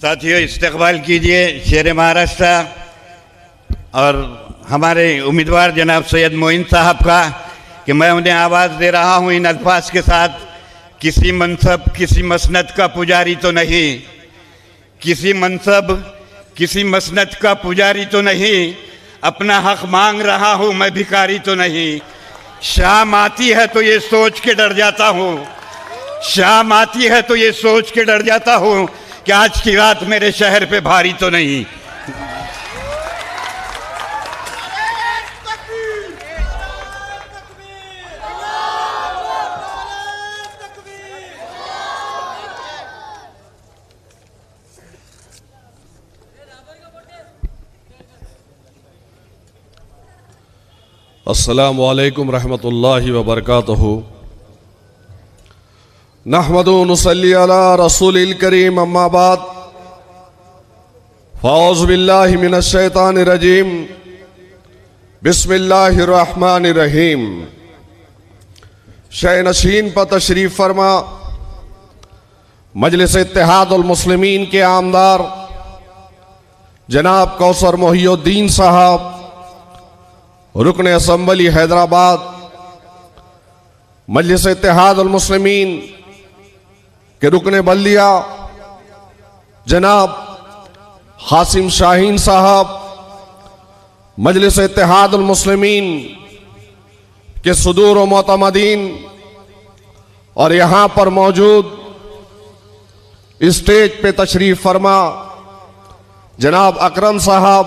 साथियों, इस्तकबाल कीजिए शेर महाराष्ट्र और हमारे उम्मीदवार जनाब सैयद मोइन साहब का कि मैं उन्हें आवाज़ दे रहा हूँ इन अल्फाज के साथ। किसी मनसब किसी मसनद का पुजारी तो नहीं, किसी मनसब किसी मसनद का पुजारी तो नहीं, अपना हक मांग रहा हूँ मैं भिखारी तो नहीं। शाम आती है तो ये सोच के डर जाता हूँ, शाम आती है तो ये सोच के डर जाता हूँ कि आज की रात मेरे शहर पे भारी तो नहीं। अस्सलामु अलैकुम रहमतुल्लाहि व बरकातहू। नहमदु व नुसल्ली अला रसूलिल करीम, अम्मा बाद, फ़औज़ु बिल्लाहि मिनश शैतानिर रजीम, बिस्मिल्लाहिर रहमानिर रहीम। शय नशीन पर तशरीफ़ फरमा मजलिस इत्तेहादुल मुस्लिमीन के आमदार जनाब कौसर मोहिउद्दीन साहब, रुकन असम्बली हैदराबाद, मजलिस इत्तेहादुल मुस्लिमीन के रुकन बल्दिया जनाब हासिम शाहीन साहब, मजलिस इत्तेहादुल मुस्लिमीन के सुदूर व मोतमदीन और यहाँ पर मौजूद स्टेज पे तशरीफ फरमा जनाब अकरम साहब,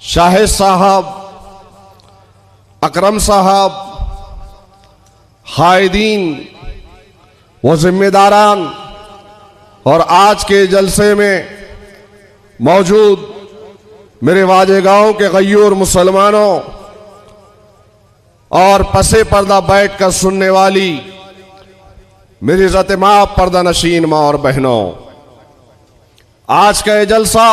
शाहिद साहब, अकरम साहब, हायदीन व जिम्मेदारान और आज के जलसे में मौजूद मेरे वाजे गांव के गयूर मुसलमानों और पसे पर्दा बैठ कर सुनने वाली मेरी इज़्ज़त मां पर्दा नशीन मां और बहनों, आज का ये जलसा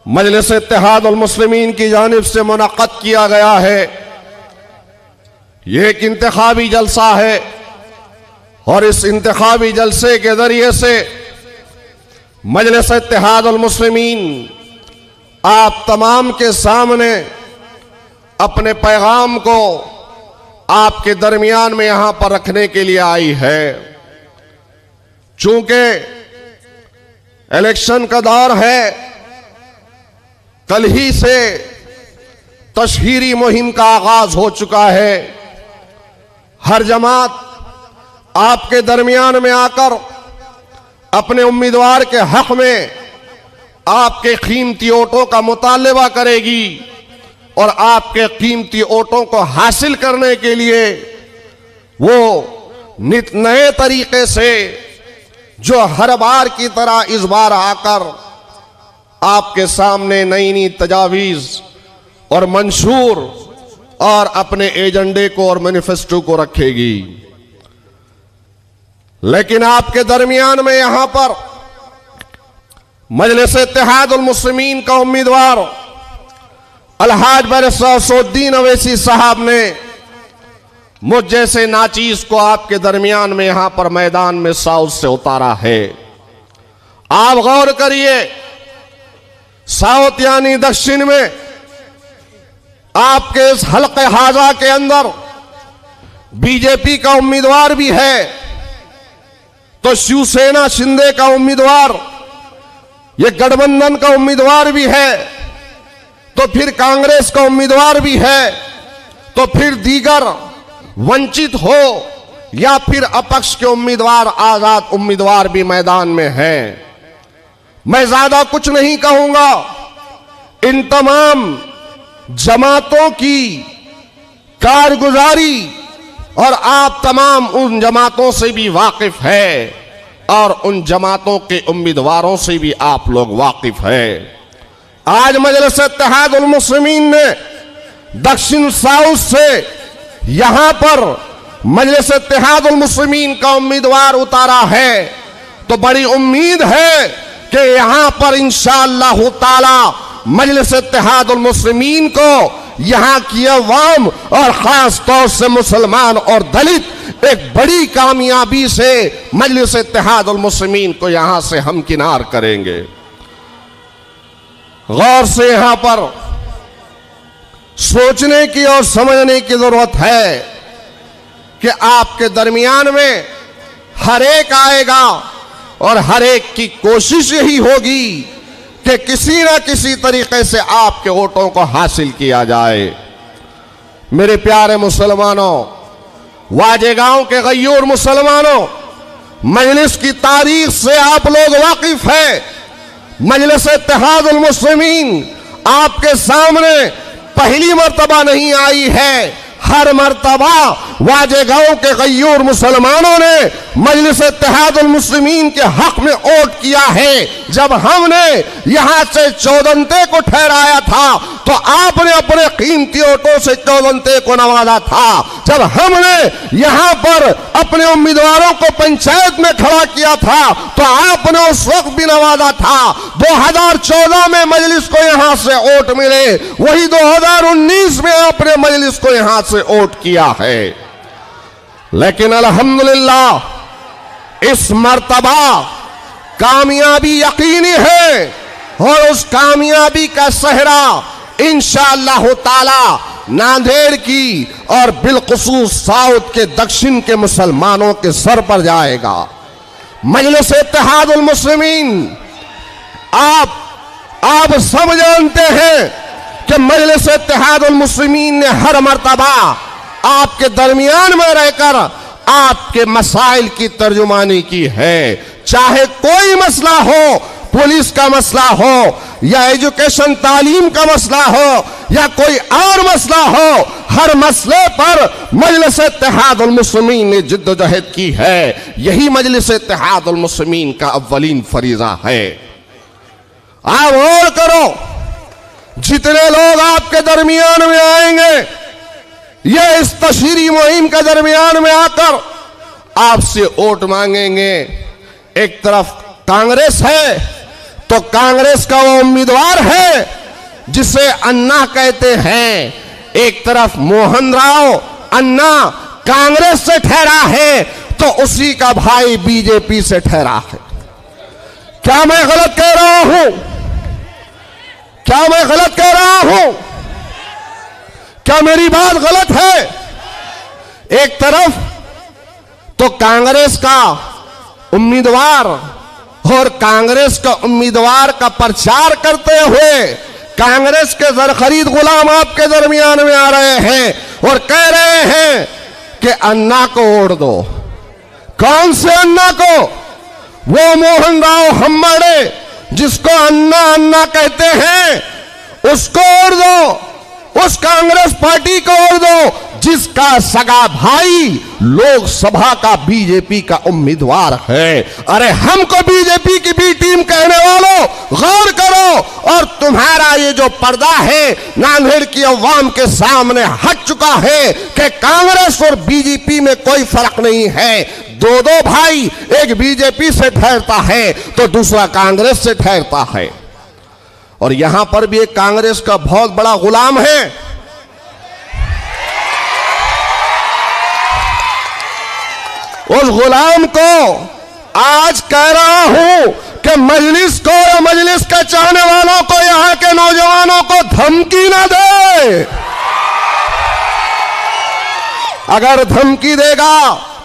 मजलिस इत्तेहादुल मुस्लिमीन की जानिब से मुनक़्क़द किया गया है। ये एक इंतखाबी जलसा है और इस इंतखाबी जलसे के जरिए से मजलिस इत्तेहादुल मुस्लिमीन आप तमाम के सामने अपने पैगाम को आपके दरमियान में यहां पर रखने के लिए आई है। चूंकि इलेक्शन का दौर है, कल ही से तशहीरी मुहिम का आगाज हो चुका है। हर जमात आपके दरमियान में आकर अपने उम्मीदवार के हक में आपके कीमती वोटों का मुतालबा करेगी और आपके कीमती वोटों को हासिल करने के लिए वो नित नए तरीके से, जो हर बार की तरह इस बार आकर आपके सामने नई नई तजावीज़ और मंशूर और अपने एजेंडे को और मैनिफेस्टो को रखेगी। लेकिन आपके दरमियान में यहां पर मजलिस इत्तेहादुल मुस्लिमीन का उम्मीदवार अलहाज बैरिस्टर असदुद्दीन अवैसी साहब ने मुझ जैसे नाचीज को आपके दरमियान में यहां पर मैदान में साउथ से उतारा है। आप गौर करिए, साउथ यानी दक्षिण में आपके इस हल्के हाजा के अंदर बीजेपी का उम्मीदवार भी है, तो शिवसेना शिंदे का उम्मीदवार, ये गठबंधन का उम्मीदवार भी है, तो फिर कांग्रेस का उम्मीदवार भी है, तो फिर दीगर वंचित हो या फिर अपक्ष के उम्मीदवार, आजाद उम्मीदवार भी मैदान में हैं। मैं ज्यादा कुछ नहीं कहूंगा। इन तमाम जमातों की कारगुजारी और आप तमाम उन जमातों से भी वाकिफ है और उन जमातों के उम्मीदवारों से भी आप लोग वाकिफ है। आज मजलिस इत्तेहादुल मुस्लिमीन ने दक्षिण साउथ से यहां पर मजलिस इत्तेहादुल मुस्लिमीन का उम्मीदवार उतारा है, तो बड़ी उम्मीद है कि यहां पर इंशाअल्लाह ताला मजलिस इत्तेहादुल मुस्लिमीन को यहां की अवाम और खास तौर से मुसलमान और दलित एक बड़ी कामयाबी से मजलिस इत्तेहादुल मुस्लिमीन को यहां से हम किनार करेंगे। गौर से यहां पर सोचने की और समझने की जरूरत है कि आपके दरमियान में हर एक आएगा और हर एक की कोशिश यही होगी कि किसी ना किसी तरीके से आपके वोटों को हासिल किया जाए। मेरे प्यारे मुसलमानों, वाजेगांव के गयूर मुसलमानों, मजलिस की तारीख से आप लोग वाकिफ है। मजलिस इत्तेहादुल मुस्लिमीन आपके सामने पहली मर्तबा नहीं आई है। हर मर्तबा वाजेगांव के गयूर मुसलमानों ने मजलिस इत्तेहादुल मुस्लिमीन के हक में वोट किया है। जब हमने यहां से चौदंते को ठहराया था तो आपने अपने कीमती वोटों से चौदंते को नवाजा था। जब हमने यहां पर अपने उम्मीदवारों को पंचायत में खड़ा किया था तो आपने उस वक्त भी नवाजा था। 2014 में मजलिस को यहां से वोट मिले, वही 2019 में आपने मजलिस को यहां से वोट किया है। लेकिन अल्हम्दुलिल्लाह इस मर्तबा कामयाबी यकीनी है और उस कामयाबी का सहरा इंशाअल्लाह ताला नांदेड़ की और बिलखुसूस साउथ के दक्षिण के मुसलमानों के सर पर जाएगा। मजलिस इत्तेहादुल मुस्लिमीन आप सब जानते हैं कि मजलिस इत्तेहादुल मुस्लिमीन ने हर मर्तबा आपके दरमियान में रहकर आपके मसाइल की तर्जुमानी की है। चाहे कोई मसला हो, पुलिस का मसला हो या एजुकेशन तालीम का मसला हो या कोई और मसला हो, हर मसले पर मजलिस इत्तेहादुल मुस्लिमीन ने जिद्दोजहद की है। यही मजलिस इत्तेहादुल मुस्लिमीन का अव्वलीन फरीजा है। आप और करो, जितने लोग आपके दरमियान में आएंगे, ये इस तशहीरी मुहिम के दरमियान में आकर आपसे वोट मांगेंगे। एक तरफ कांग्रेस है तो कांग्रेस का वो उम्मीदवार है जिसे अन्ना कहते हैं, एक तरफ मोहन राव अन्ना कांग्रेस से ठहरा है तो उसी का भाई बीजेपी से ठहरा है। क्या मैं गलत कह रहा हूं? क्या मैं गलत कह रहा हूं? क्या मेरी बात गलत है? एक तरफ तो कांग्रेस का उम्मीदवार और कांग्रेस का उम्मीदवार का प्रचार करते हुए कांग्रेस के जरखरीद गुलाम आपके दरमियान में आ रहे हैं और कह रहे हैं कि अन्ना को वोट दो। कौन से अन्ना को? वो मोहन राव हम्मड़े जिसको अन्ना अन्ना कहते हैं, उसको वोट दो। उस कांग्रेस पार्टी को वोट दो जिसका सगा भाई लोकसभा का बीजेपी का उम्मीदवार है। अरे हमको बीजेपी की बी टीम कहने वालों, गौर करो और तुम्हारा ये जो पर्दा है नांदेड़ की अवाम के सामने हट चुका है कि कांग्रेस और बीजेपी में कोई फर्क नहीं है। दो दो भाई, एक बीजेपी से ठहरता है तो दूसरा कांग्रेस से ठहरता है। और यहां पर भी एक कांग्रेस का बहुत बड़ा गुलाम है। उस गुलाम को आज कह रहा हूं कि मजलिस को या मजलिस के चाहने वालों को, यहां के नौजवानों को धमकी ना दे। अगर धमकी देगा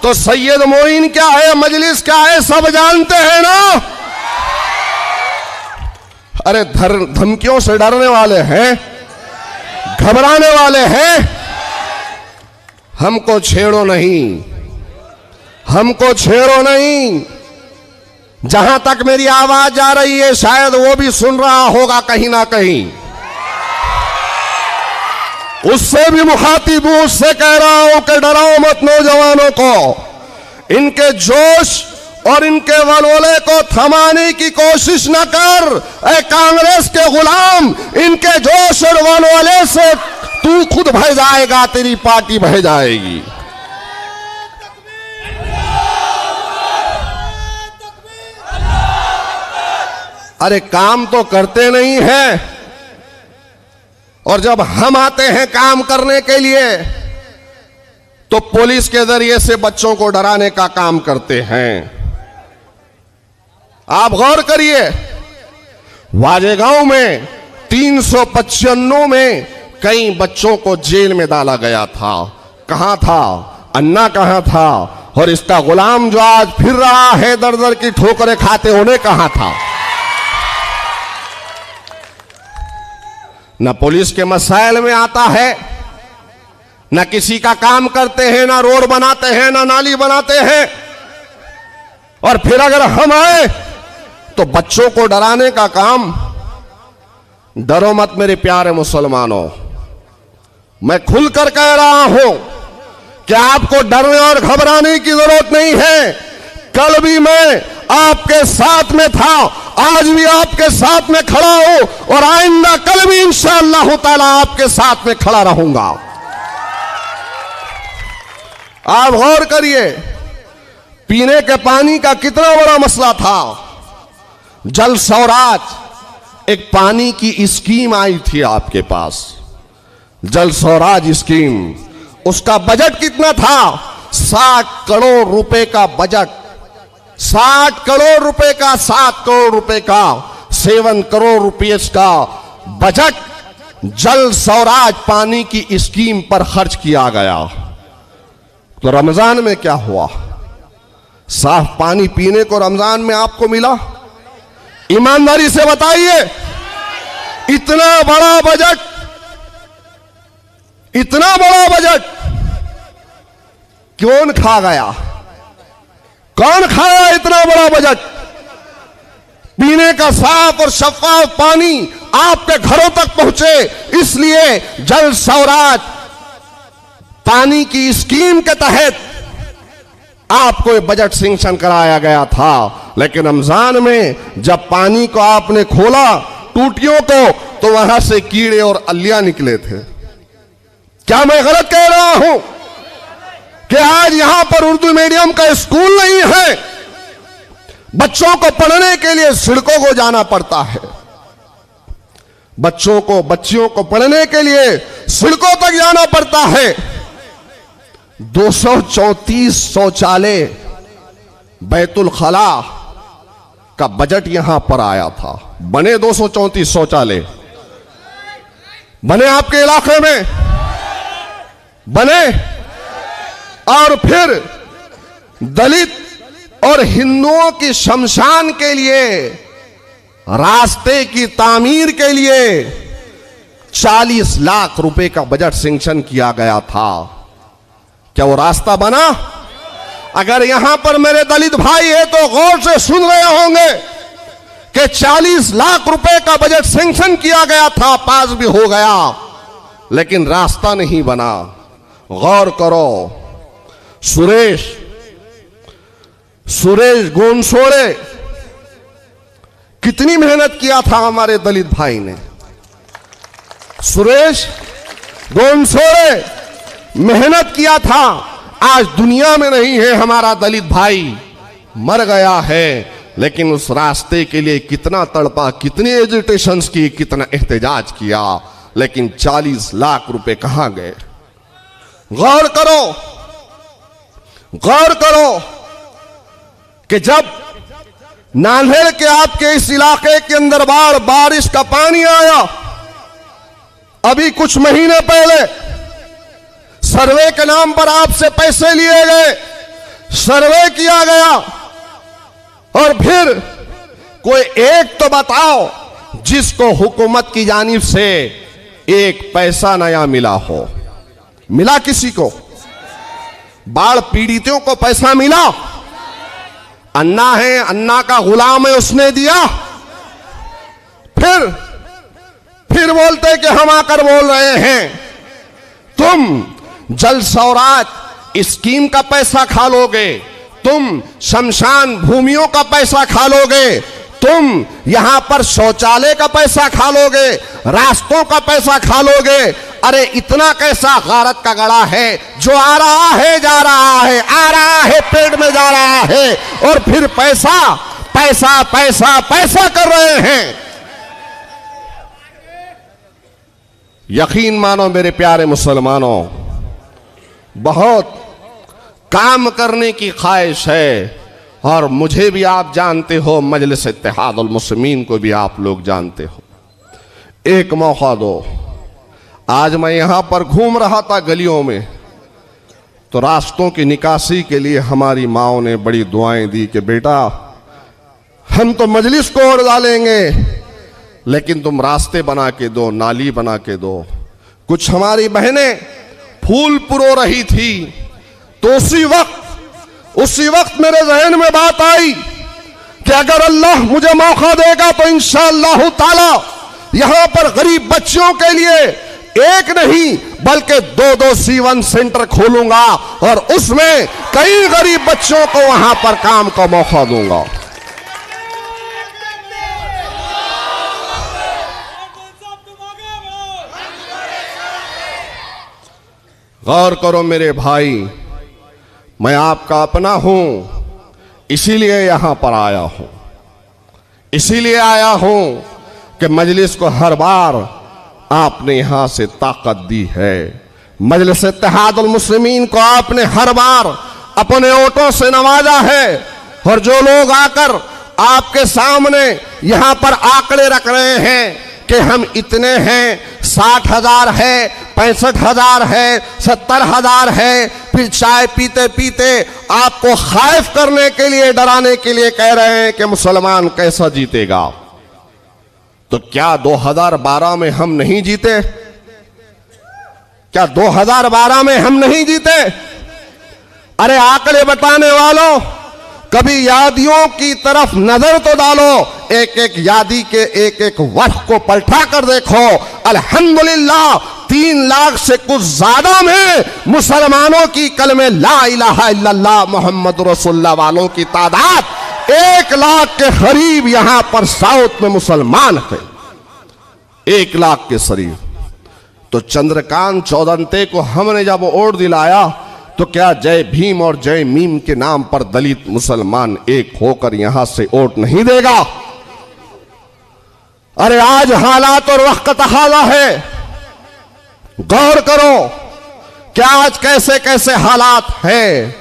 तो सैयद मोइन क्या है, मजलिस क्या है, सब जानते हैं ना। अरे धमकियों से डरने वाले हैं, घबराने वाले हैं। हमको छेड़ो नहीं, हमको छेड़ो नहीं। जहां तक मेरी आवाज जा रही है शायद वो भी सुन रहा होगा कहीं ना कहीं। उससे भी मुखातिब हूं, उससे कह रहा हूं कि डराओ मत नौजवानों को। इनके जोश और इनके वलवले को थमाने की कोशिश न कर। ऐ कांग्रेस के गुलाम, इनके जोश और वलवले से तू खुद बह जाएगा, तेरी पार्टी बह जाएगी। अरे काम तो करते नहीं हैं, और जब हम आते हैं काम करने के लिए तो पुलिस के जरिए से बच्चों को डराने का काम करते हैं। आप गौर करिए, वाजेगांव में 395 में कई बच्चों को जेल में डाला गया था। कहां था अन्ना, कहां था? और इसका गुलाम जो आज फिर रहा है दर दर की ठोकरें खाते, उन्हें कहां था? न पुलिस के मसाइल में आता है, न किसी का काम करते हैं, ना रोड बनाते हैं, ना नाली बनाते हैं। और फिर अगर हम आए तो बच्चों को डराने का काम। डरो मत मेरे प्यारे मुसलमानों, मैं खुलकर कह रहा हूं कि आपको डरने और घबराने की जरूरत नहीं है। कल भी मैं आपके साथ में था, आज भी आपके साथ में खड़ा हूं और आइंदा कल भी इंशाअल्लाह ताला आपके साथ में खड़ा रहूंगा। आप गौर करिए, पीने के पानी का कितना बड़ा मसला था। जल स्वराज एक पानी की स्कीम आई थी आपके पास, जल स्वराज स्कीम। उसका बजट कितना था? 60 करोड़ रुपए का बजट, 60 करोड़ रुपए का, 7 करोड़ रुपए का, 7 करोड़ रुपये का बजट जल स्वराज पानी की स्कीम पर खर्च किया गया। तो रमजान में क्या हुआ? साफ पानी पीने को रमजान में आपको मिला? ईमानदारी से बताइए, इतना बड़ा बजट, इतना बड़ा बजट कौन खा गया? कौन खाया इतना बड़ा बजट? पीने का साफ और शफाफ पानी आपके घरों तक पहुंचे, इसलिए जल स्वराज पानी की स्कीम के तहत आपको बजट सैंक्शन कराया गया था। लेकिन रमजान में जब पानी को आपने खोला, टूटियों को, तो वहां से कीड़े और अलिया निकले थे। क्या मैं गलत कह रहा हूं कि आज यहां पर उर्दू मीडियम का स्कूल नहीं है? बच्चों को पढ़ने के लिए सड़कों को जाना पड़ता है, बच्चियों को पढ़ने के लिए सड़कों तक जाना पड़ता है। 234 शौचालय बैतुल खला का बजट यहां पर आया था। बने 234 शौचालय बने आपके इलाके में, बने। और फिर दलित और हिंदुओं की शमशान के लिए, रास्ते की तामीर के लिए 40 लाख रुपए का बजट सैंक्शन किया गया था। क्या वो रास्ता बना? अगर यहां पर मेरे दलित भाई है तो गौर से सुन रहे होंगे कि 40 लाख रुपए का बजट सैंक्शन किया गया था, पास भी हो गया, लेकिन रास्ता नहीं बना। गौर करो, सुरेश गोनसोड़े कितनी मेहनत किया था हमारे दलित भाई ने। सुरेश गोनसोड़े मेहनत किया था, आज दुनिया में नहीं है हमारा दलित भाई, मर गया है। लेकिन उस रास्ते के लिए कितना तड़पा, कितनी एजिटेशंस की, कितना एहतजाज किया, लेकिन 40 लाख रुपए कहां गए? गौर करो, गौर करो कि जब नांदेड़ के आपके इस इलाके के अंदर बारिश का पानी आया, अभी कुछ महीने पहले सर्वे के नाम पर आपसे पैसे लिए गए, सर्वे किया गया, और फिर कोई एक तो बताओ जिसको हुकूमत की जानिब से एक पैसा नया मिला हो? मिला किसी को? बाढ़ पीड़ितों को पैसा मिला? अन्ना है, अन्ना का गुलाम है, उसने दिया। फिर बोलते कि हम आकर बोल रहे हैं। तुम जल स्वराज स्कीम का पैसा खा लोगे, तुम शमशान भूमियों का पैसा खा लोगे, तुम यहां पर शौचालय का पैसा खा लोगे, रास्तों का पैसा खा लोगे। अरे इतना कैसा गारत का गड़ा है जो आ रहा है, जा रहा है, आ रहा है, पेट में जा रहा है, और फिर पैसा पैसा पैसा पैसा कर रहे हैं। यकीन मानो मेरे प्यारे मुसलमानों, बहुत काम करने की ख्वाहिश है, और मुझे भी आप जानते हो, मजलिस इत्तेहादुल मुस्लिमीन को भी आप लोग जानते हो। एक मौका दो। आज मैं यहां पर घूम रहा था गलियों में, तो रास्तों की निकासी के लिए हमारी माओ ने बड़ी दुआएं दी कि बेटा हम तो मजलिस को ओढ़ डालेंगे, लेकिन तुम रास्ते बना के दो, नाली बना के दो। कुछ हमारी बहनें फूल पुरो रही थी, तो उसी वक्त मेरे जहन में बात आई कि अगर अल्लाह मुझे मौका देगा तो इंशाअल्लाह ताला यहां पर गरीब बच्चों के लिए एक नहीं बल्कि 2-2 C1 सेंटर खोलूंगा, और उसमें कई गरीब बच्चों को वहां पर काम का मौका दूंगा। गौर करो मेरे भाई, मैं आपका अपना हूं, इसीलिए यहां पर आया हूं, इसीलिए आया हूं कि मजलिस को हर बार आपने यहां से ताकत दी है। मजलिस इत्तेहादुल मुस्लिमीन को आपने हर बार अपने वोटों से नवाजा है, और जो लोग आकर आपके सामने यहां पर आंकड़े रख रहे हैं कि हम इतने हैं, 60,000 है, 65,000 है, 70,000 है, फिर चाय पीते पीते आपको खौफ करने के लिए, डराने के लिए कह रहे हैं कि मुसलमान कैसा जीतेगा। तो क्या 2012 में हम नहीं जीते? क्या 2012 में हम नहीं जीते? अरे आंकड़े बताने वालों, कभी यादियों की तरफ नजर तो डालो, एक एक यादी के एक एक वर्ष को पलटा कर देखो। अल्हम्दुलिल्लाह 3 लाख से कुछ ज्यादा में मुसलमानों की कलमे ला इलाहा इल्लल्लाह मोहम्मद रसूलुल्लाह वालों की तादाद 1 लाख के करीब यहां पर साउथ में मुसलमान है, 1 लाख के करीब। तो चंद्रकांत चौदंते को हमने जब वोट दिलाया तो क्या जय भीम और जय मीम के नाम पर दलित मुसलमान एक होकर यहां से वोट नहीं देगा? अरे आज हालात और वक्त तकाज़ा है, गौर करो क्या आज कैसे कैसे हालात हैं।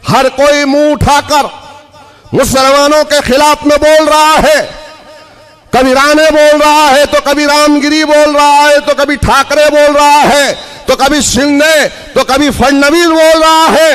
हर कोई मुंह उठाकर मुसलमानों के खिलाफ में बोल रहा है, कभी राणे बोल रहा है, तो कभी रामगिरी बोल रहा है, तो कभी ठाकरे बोल रहा है, तो कभी शिंदे, तो कभी फडणवीस बोल रहा है।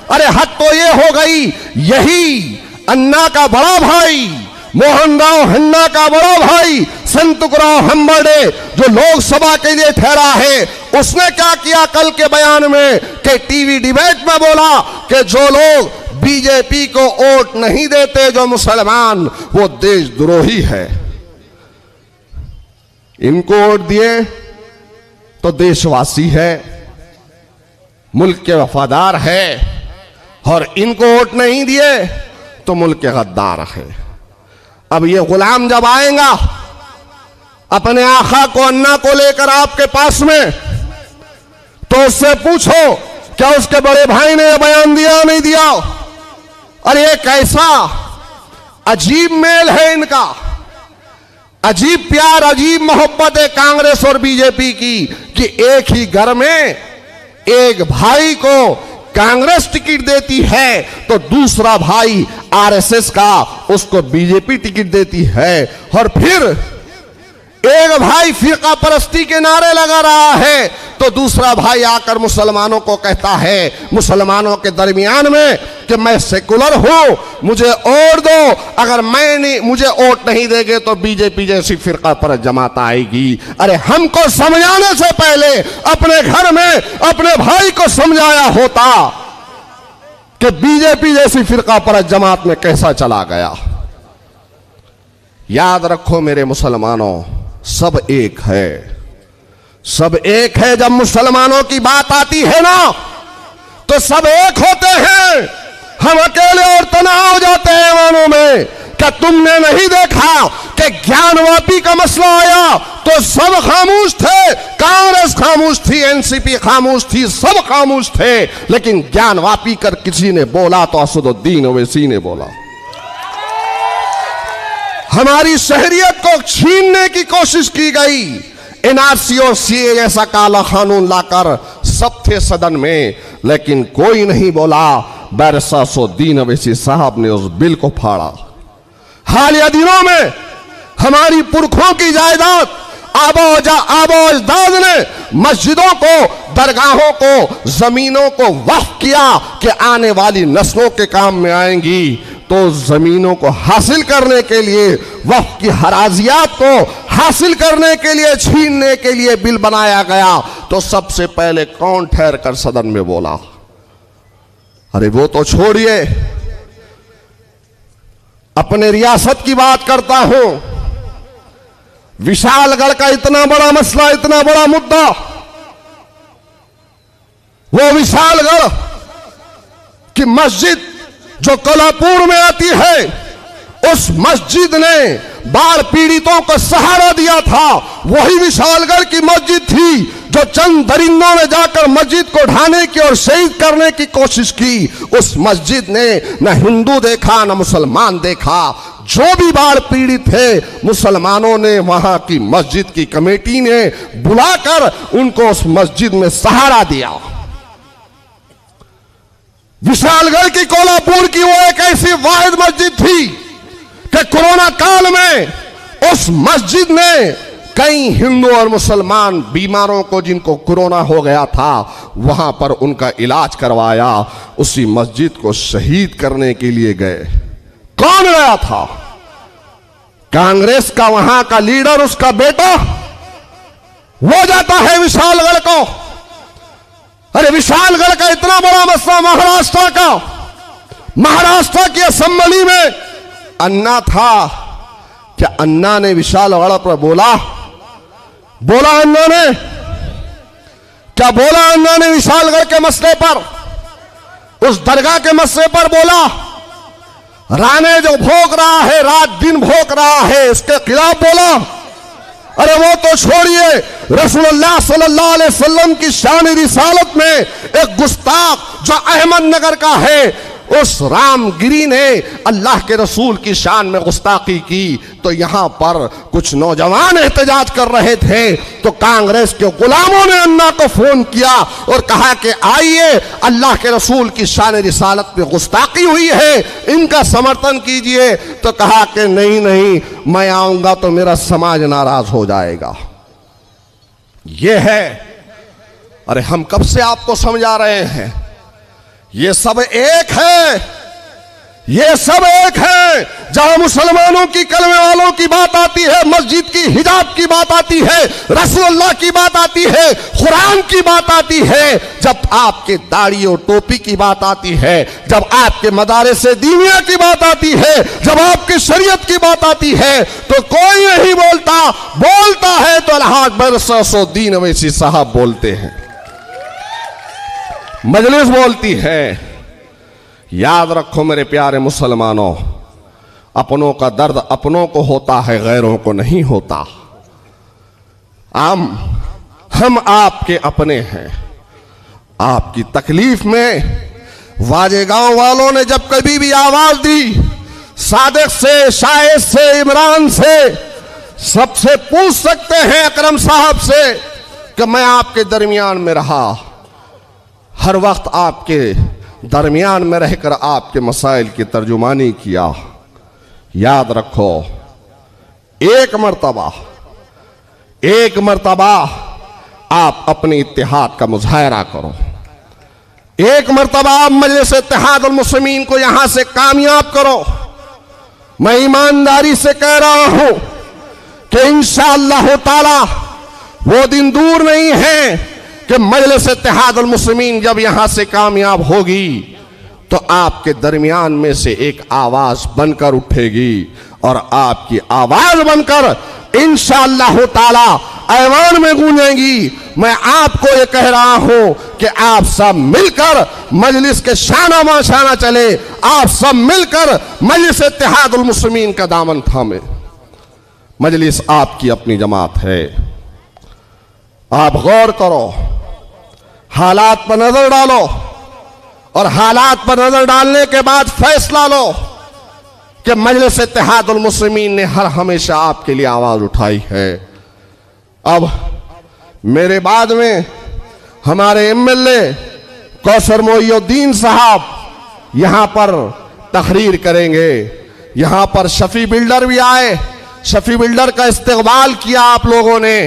अरे हद तो ये हो गई, यही अन्ना का बड़ा भाई, मोहनराव हन्ना का बड़ा भाई संतुकराव हम्बर्डे जो लोकसभा के लिए ठहरा है, उसने क्या किया कल के बयान में कि टीवी डिबेट में बोला कि जो लोग बीजेपी को वोट नहीं देते, जो मुसलमान, वो देशद्रोही है। इनको वोट दिए तो देशवासी है, मुल्क के वफादार है, और इनको वोट नहीं दिए तो मुल्क के गद्दार है। अब ये गुलाम जब आएगा अपने आका को, अन्ना को लेकर आपके पास में, तो उससे पूछो क्या उसके बड़े भाई ने यह बयान दिया नहीं दिया? अरे ये कैसा अजीब मेल है इनका, अजीब प्यार, अजीब मोहब्बत है कांग्रेस और बीजेपी की, कि एक ही घर में एक भाई को कांग्रेस टिकट देती है तो दूसरा भाई आरएसएस का उसको बीजेपी टिकट देती है, और फिर एक भाई फिरका परस्ती के नारे लगा रहा है तो दूसरा भाई आकर मुसलमानों को कहता है, मुसलमानों के दरमियान में, कि मैं सेकुलर हूं, मुझे वोट दो, अगर मुझे वोट नहीं देंगे तो बीजेपी जैसी फिरका परस्त जमात आएगी। अरे हमको समझाने से पहले अपने घर में अपने भाई को समझाया होता कि बीजेपी जैसी फिरका परस्त जमात में कैसा चला गया। याद रखो मेरे मुसलमानों, सब एक है, सब एक है। जब मुसलमानों की बात आती है ना तो सब एक होते हैं, हम अकेले और तनाव हो जाते हैं मानों में। क्या तुमने नहीं देखा कि ज्ञानवापी का मसला आया तो सब खामोश थे, कांग्रेस खामोश थी, एनसीपी खामोश थी, सब खामोश थे, लेकिन ज्ञानवापी कर किसी ने बोला तो असदुद्दीन ओवैसी ने बोला। हमारी शहरियत को छीनने की कोशिश की गई, एनआरसी और सीए जैसा काला कानून लाकर सब थे सदन में, लेकिन कोई नहीं बोला। बैरिस्टर अवैसी साहब ने उस बिल को फाड़ा। हालिया दिनों में हमारी पुरखों की जायदाद आबो अजदाद ने मस्जिदों को, दरगाहों को, जमीनों को वक्फ किया कि आने वाली नस्लों के काम में आएंगी। तो जमीनों को हासिल करने के लिए, वक्फ की हराजियात को हासिल करने के लिए, छीनने के लिए बिल बनाया गया। तो सबसे पहले कौन ठहर कर सदन में बोला? अरे वो तो छोड़िए, अपने रियासत की बात करता हूं। विशालगढ़ का इतना बड़ा मसला, इतना बड़ा मुद्दा, वो विशालगढ़ की मस्जिद जो कोल्हापुर में आती है, उस मस्जिद ने बाढ़ पीड़ितों को सहारा दिया था। वही विशालगढ़ की मस्जिद थी जो चंद दरिंदों ने जाकर मस्जिद को ढाने की और शहीद करने की कोशिश की। उस मस्जिद ने न हिंदू देखा न मुसलमान देखा। जो भी बाढ़ पीड़ित थे, मुसलमानों ने वहां की मस्जिद की कमेटी ने बुलाकर उनको उस मस्जिद में सहारा दिया। विशालगढ़ की, कोल्हापुर की वो एक ऐसी वाहिद मस्जिद थी कि कोरोना काल में उस मस्जिद ने कई हिंदू और मुसलमान बीमारों को, जिनको कोरोना हो गया था, वहां पर उनका इलाज करवाया। उसी मस्जिद को शहीद करने के लिए गए। कौन गया था? कांग्रेस का वहां का लीडर, उसका बेटा वो जाता है विशालगढ़ को। अरे विशालगढ़ का इतना बड़ा मसला, महाराष्ट्र का, महाराष्ट्र की असेंबली में अन्ना था। क्या अन्ना ने विशालगढ़ पर बोला? अन्ना ने क्या बोला? अन्ना ने विशालगढ़ के मसले पर, उस दरगाह के मसले पर बोला? राणे जो भोग रहा है, रात दिन भोग रहा है, उसके खिलाफ बोला? अरे वो तो छोड़िए, रसूलुल्लाह सल्लल्लाहु अलैहि वसल्लम की शान रिसालत में एक गुस्ताख जो अहमदनगर का है, उस रामगिरी ने अल्लाह के रसूल की शान में गुस्ताखी की। तो यहां पर कुछ नौजवान एहतजाज कर रहे थे, तो कांग्रेस के गुलामों ने अन्ना को फोन किया और कहा कि आइए, अल्लाह के रसूल की शान रिसालत में गुस्ताखी हुई है, इनका समर्थन कीजिए। तो कहा कि नहीं नहीं, मैं आऊंगा तो मेरा समाज नाराज हो जाएगा। यह है, अरे हम कब से आपको समझा रहे हैं, ये सब एक है, ये सब एक है। जहां मुसलमानों की, कलमे वालों की बात आती है, मस्जिद की, हिजाब की बात आती है, रसूलुल्लाह की बात आती है, कुरान की बात आती है, जब आपके दाढ़ी और टोपी की बात आती है, जब आपके मदारिस दीनिया की बात आती है, जब आपकी शरीयत की बात आती है, तो कोई नहीं बोलता है तो अलहाज बैरिस्टर अवैसी साहब बोलते हैं, मजलिस बोलती है। याद रखो मेरे प्यारे मुसलमानों, अपनों का दर्द अपनों को होता है, गैरों को नहीं होता। हम आपके अपने हैं। आपकी तकलीफ में वाजेगांव वालों ने जब कभी भी आवाज दी, सादिक से, शाहिद से, इमरान से, सबसे पूछ सकते हैं, अकरम साहब से, कि मैं आपके दरमियान में रहा, हर वक्त आपके दरमियान में रहकर आपके मसाइल की तर्जुमानी किया। याद रखो, एक मर्तबा आप अपने इत्तेहाद का मुजाहरा करो, एक मर्तबा आप मजलिस इत्तेहादुल मुस्लिमीन को यहां से कामयाब करो। मैं ईमानदारी से कह रहा हूं कि इंशाअल्लाह ताला वो दिन दूर नहीं है कि मजलिस इत्तेहादुल मुस्लिमीन जब यहां से कामयाब होगी तो आपके दरमियान में से एक आवाज बनकर उठेगी और आपकी आवाज बनकर इंशाअल्लाह ताला ऐवान में गूंजेगी। मैं आपको ये कह रहा हूं कि आप सब मिलकर मजलिस के शाना माशाना चले, आप सब मिलकर मजलिस इत्तेहादुल मुस्लिमीन का दामन थामे। मजलिस आपकी अपनी जमात है, आप गौर करो, हालात पर नजर डालो और हालात पर नजर डालने के बाद फैसला लो कि मजलिस इत्तेहादुल मुस्लिमीन ने हर हमेशा आपके लिए आवाज उठाई है। अब मेरे बाद में हमारे एमएलए कौसर मोइनुद्दीन साहब यहां पर तकरीर करेंगे। यहां पर शफी बिल्डर भी आए, शफी बिल्डर का इस्तकबाल किया आप लोगों ने,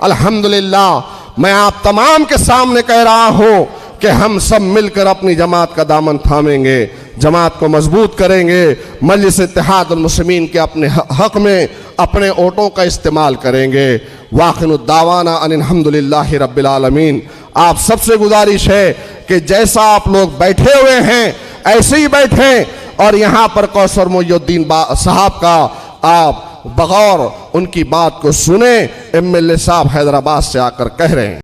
अल्हम्दुलिल्लाह। मैं आप तमाम के सामने कह रहा हूं कि हम सब मिलकर अपनी जमात का दामन थामेंगे, जमात को मजबूत करेंगे, मजलिस इत्तेहादुल मुस्लिमीन के अपने हक में अपने वोटों का इस्तेमाल करेंगे। वाखिरुद्दावाना अनिल हम्दुलिल्लाहि रब्बिल आलमीन। आप सबसे गुजारिश है कि जैसा आप लोग बैठे हुए हैं ऐसे ही बैठें और यहाँ पर कौसर मोइनुद्दीन साहब का आप बगौर उनकी बात को सुने। एमएलए साहब हैदराबाद से आकर कह रहे हैं।